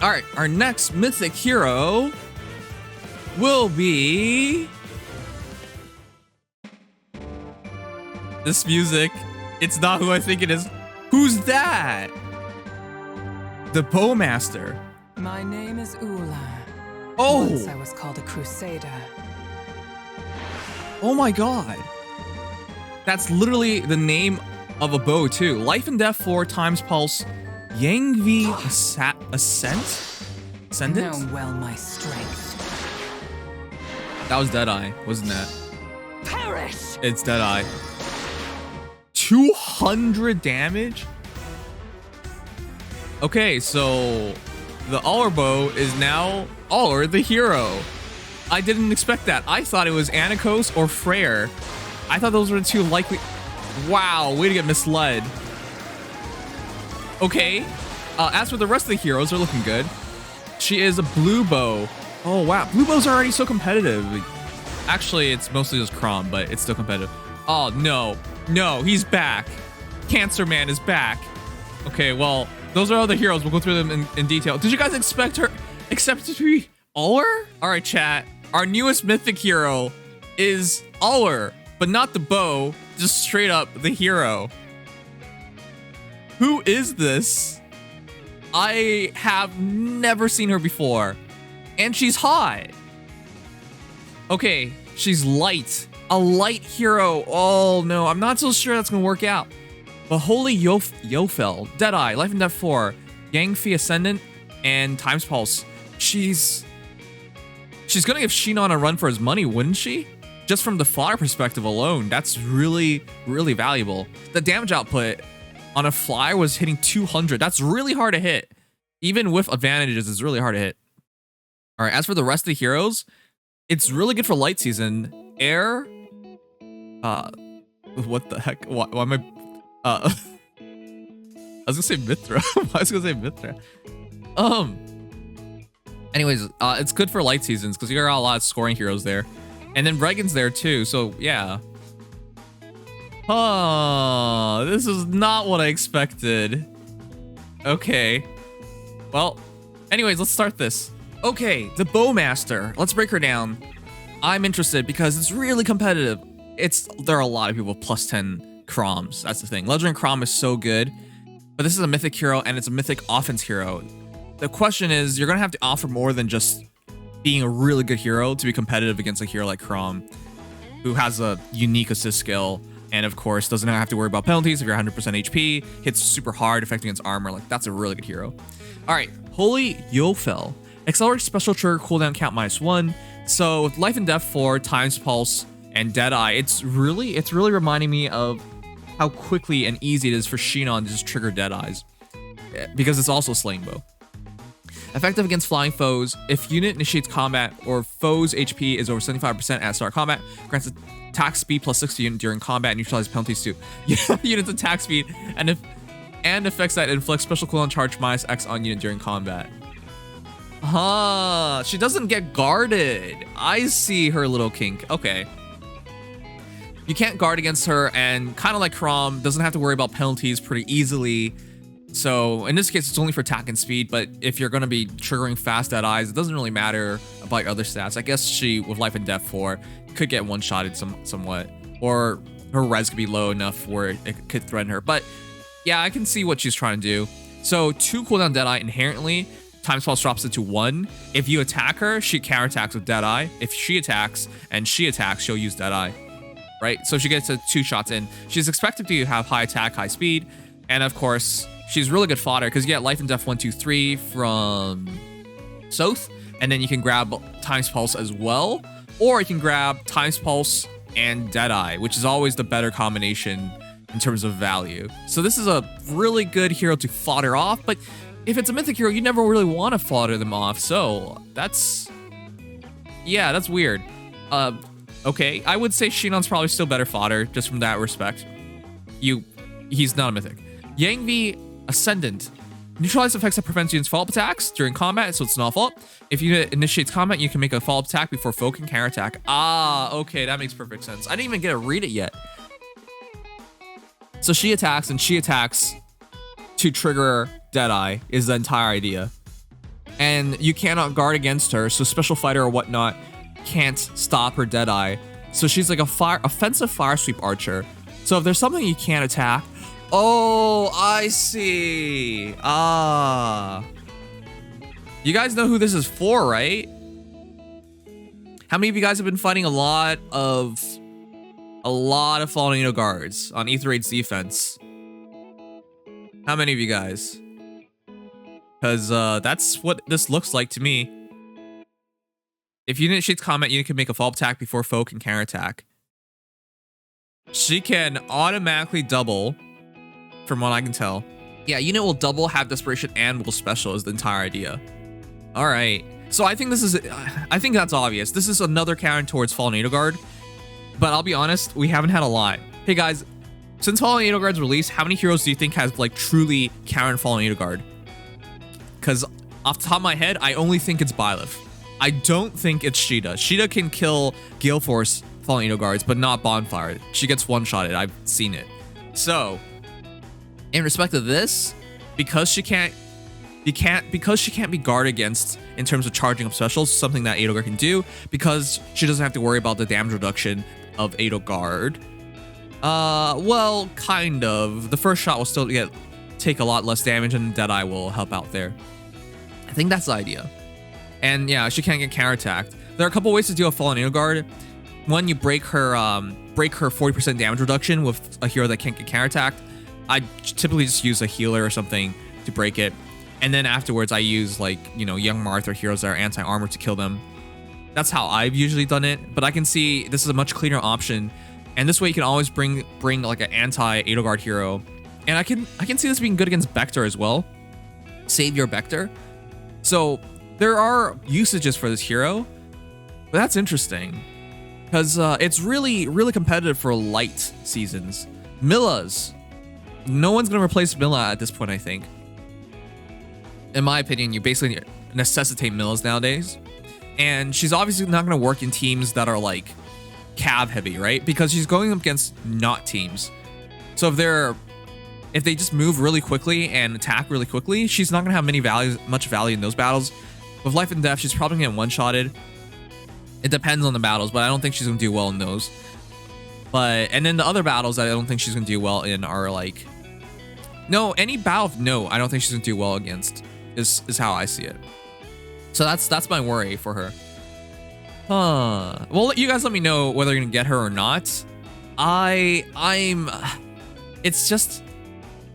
All right, our next mythic hero will be this music. It's not who I think it is. Who's that? The Bowmaster. My name is Ullr. Oh. Once I was called a Crusader. Oh my god. That's literally the name of a bow too. Life and Death 4 times Pulse. Yangvi Ascendant? Know well my strength. That was Deadeye, wasn't that? Perish! It's Deadeye. 200 damage? Okay, so the Ullr bow is now Ullr the hero. I didn't expect that. I thought it was Anikos or Freyr. I thought those were the two likely. Wow, way to get misled. Okay, as for the rest of the heroes, they're looking good. She is a blue bow. Oh wow, blue bows are already so competitive. Actually, it's mostly just Crom, but it's still competitive. Oh no, no, he's back. Cancer Man is back. Okay, well, those are all the heroes. We'll go through them in detail. Did you guys expect her to be Ullr? All right, chat. Our newest mythic hero is Ullr, but not the bow, just straight up the hero. Who is this? I have never seen her before. And she's hot. Okay, she's light. A light hero. Oh no, I'm not so sure that's gonna work out. But Holy Yofel, Deadeye, Life and Death 4, Yangfi Ascendant, and Times Pulse. She's gonna give Shinon a run for his money, wouldn't she? Just from the fodder perspective alone, that's really, really valuable. The damage output on a flyer was hitting 200. That's really hard to hit. Even with advantages, it's really hard to hit. All right, as for the rest of the heroes, it's really good for light season. Air, what the heck? Why am I, I was gonna say Mithra. I was gonna say Mithra. Anyways, it's good for light seasons because you got a lot of scoring heroes there. And then Regan's there too, so yeah. Oh, this is not what I expected. Okay. Well, anyways, let's start this. Okay, the Bowmaster. Let's break her down. I'm interested because it's really competitive. There are a lot of people with plus 10 Croms. That's the thing. Legendary Crom is so good, but this is a mythic hero and it's a mythic offense hero. The question is, you're gonna have to offer more than just being a really good hero to be competitive against a hero like Crom, who has a unique assist skill, and of course doesn't have to worry about penalties if you're 100% HP, hits super hard, affecting against armor. Like, that's a really good hero. All right, Holy Yofel. Accelerates special trigger cooldown count -1. So with Life and Death 4, Times Pulse, and Deadeye, it's really reminding me of how quickly and easy it is for Shinon to just trigger Deadeyes, because it's also Slaying Bow. Effective against flying foes. If unit initiates combat or foe's HP is over 75% at start combat, grants attack speed +6 to unit during combat and neutralizes penalties to unit's attack speed, and effects that inflict special cooldown charge -X on unit during combat. Huh, she doesn't get guarded. I see her little kink. Okay. You can't guard against her, and kind of like Crom, doesn't have to worry about penalties pretty easily. So in this case, it's only for attack and speed, but if you're going to be triggering fast Deadeyes, it doesn't really matter about your other stats. I guess she, with Life and Death 4, could get one-shotted somewhat, or her res could be low enough where it could threaten her. But yeah, I can see what she's trying to do. So 2 cooldown Deadeye inherently, Times Pulse drops it to 1. If you attack her, she counterattacks with Deadeye. If she attacks and she attacks, she'll use Deadeye, right? So she gets 2 shots in. She's expected to have high attack, high speed, and of course, she's really good fodder because you get Life and Death 1, 2, 3 from Soth, and then you can grab Times Pulse as well, or you can grab Times Pulse and Deadeye, which is always the better combination in terms of value. So this is a really good hero to fodder off, but if it's a mythic hero, you never really want to fodder them off. So that's weird. Okay, I would say Shinon's probably still better fodder just from that respect. He's not a mythic. Yangvi Ascendant. Neutralize effects that prevents units follow-up attacks during combat, so it's not fault. If you initiates combat, you can make a follow-up attack before foe can counterattack. Ah, okay, that makes perfect sense. I didn't even get to read it yet. So she attacks, and she attacks to trigger Deadeye is the entire idea. and you cannot guard against her, so special fighter or whatnot can't stop her Deadeye. So she's like a offensive fire sweep archer. So if there's something you can't attack, oh, I see. Ah, you guys know who this is for, right? How many of you guys have been fighting a lot of Fallen Edo guards on Ether 8's defense? How many of you guys? Because that's what this looks like to me. If you initiate combat, you can make a follow-up attack before foe can counterattack. She can automatically double, from what I can tell. Yeah, unit will double, have desperation, and will special is the entire idea. All right. So I think that's obvious. This is another counter towards Fallen Edo Guard. But I'll be honest, we haven't had a lot. Hey guys, since Fallen Edo Guard's release, how many heroes do you think has like truly countered Fallen Edo Guard? Because off the top of my head, I only think it's Byleth. I don't think it's Sheeta. Sheeta can kill Gale Force Fallen Edo Guards, but not Bonfire. She gets one-shotted. I've seen it. So, in respect of this, because she can't be guarded against in terms of charging up specials, something that Edo Guard can do, because she doesn't have to worry about the damage reduction of Edo Guard. Well, kind of. The first shot will still take a lot less damage, and Deadeye will help out there. I think that's the idea. And yeah, she can't get counterattacked. There are a couple ways to deal with Fallen Edo Guard. One, you break her 40% damage reduction with a hero that can't get counterattacked. I typically just use a healer or something to break it. And then afterwards, I use like, you know, Young Marth or heroes that are anti-armor to kill them. That's how I've usually done it. But I can see this is a much cleaner option. And this way you can always bring like an anti-Edo Guard hero. And I can see this being good against Vector as well. Savior Vector. So there are usages for this hero. But that's interesting. Because it's really competitive for light seasons. Milla's. No one's going to replace Milla at this point, I think. In my opinion, you basically necessitate Milla's nowadays. And she's obviously not going to work in teams that are like cav heavy, right? Because she's going up against not teams. So if they just move really quickly and attack really quickly, she's not going to have much value in those battles. With Life and Death, she's probably going to get one-shotted. It depends on the battles, but I don't think she's going to do well in those. And then the other battles that I don't think she's going to do well in are like... No, any battle, no, I don't think she's going to do well against, is how I see it. So that's my worry for her. Well, you guys let me know whether you're going to get her or not. It's just...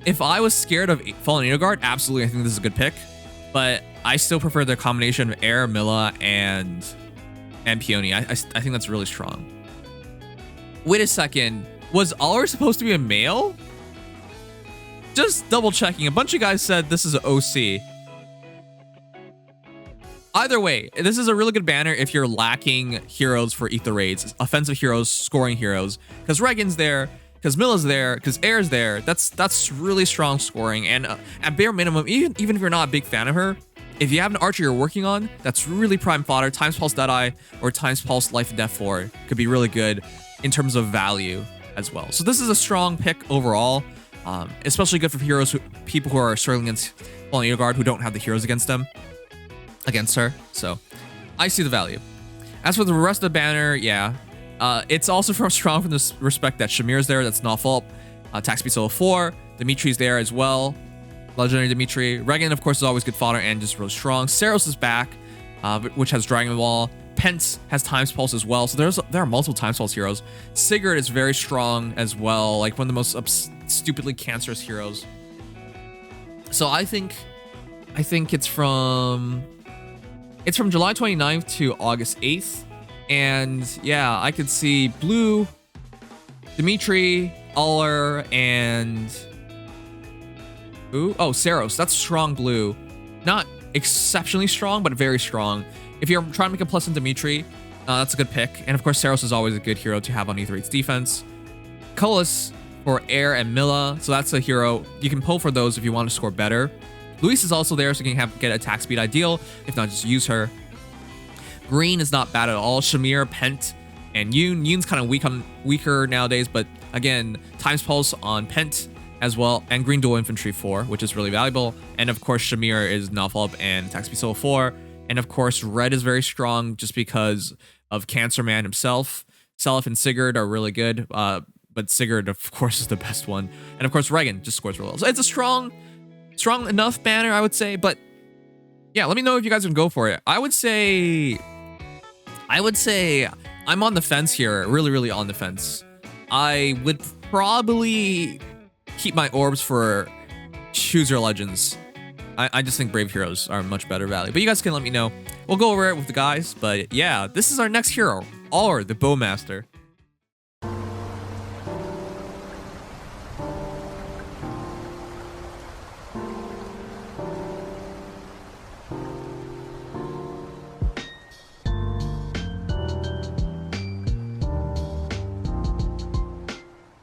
If I was scared of Fallen Edo Guard, absolutely, I think this is a good pick. But I still prefer the combination of Air, Milla, and Peony. I think that's really strong. Wait a second. Was Ullr supposed to be a male? Just double checking. A bunch of guys said this is an OC. Either way, this is a really good banner if you're lacking heroes for Ether raids. Offensive heroes, scoring heroes. Because Regan's there, because Milla's there, because Air's there. That's really strong scoring. And at bare minimum, even if you're not a big fan of her, if you have an archer you're working on, that's really prime fodder. Times Pulse Deadeye or Times Pulse Life and Death 4 could be really good in terms of value as well. So this is a strong pick overall, especially good for people who are struggling against Fallen Edo Guard who don't have the heroes against her. So I see the value. As for the rest of the banner, yeah, it's also strong from this respect that Shamir's there. That's not fault. Attack speed solo 4. Dimitri's there as well. Legendary Dimitri. Regan, of course, is always good fodder and just really strong. Saros is back, which has Dragon Ball. Pence has Times Pulse as well. So there are multiple Times Pulse heroes. Sigurd is very strong as well, like one of the most stupidly cancerous heroes. So I think it's from July 29th to August 8th. And yeah, I could see Blue, Dimitri, Ullr, and Saros. That's strong blue. Not exceptionally strong, but very strong. If you're trying to make a plus in Dimitri, that's a good pick. And of course, Saros is always a good hero to have on Ether 8's defense. Cullis for Air and Milla. So that's a hero. You can pull for those if you want to score better. Luis is also there, so you can get attack speed ideal. If not, just use her. Green is not bad at all. Shamir, Pent, and Yoon. Yoon's kind of weaker nowadays, but again, Times Pulse on Pent as well, and Green Dual Infantry 4, which is really valuable. And of course, Shamir is Nuff Up and Attack Speed Solo 4. And of course, Red is very strong just because of Cancer Man himself. Seliph and Sigurd are really good, but Sigurd, of course, is the best one. And of course, Regan just scores really well. So it's a strong enough banner, I would say. But yeah, let me know if you guys would go for it. I would say I'm on the fence here, really on the fence. I would probably keep my orbs for Choose Your Legends. I just think Brave Heroes are much better value. But you guys can let me know. We'll go over it with the guys. But yeah, this is our next hero, Ullr, the Bowmaster.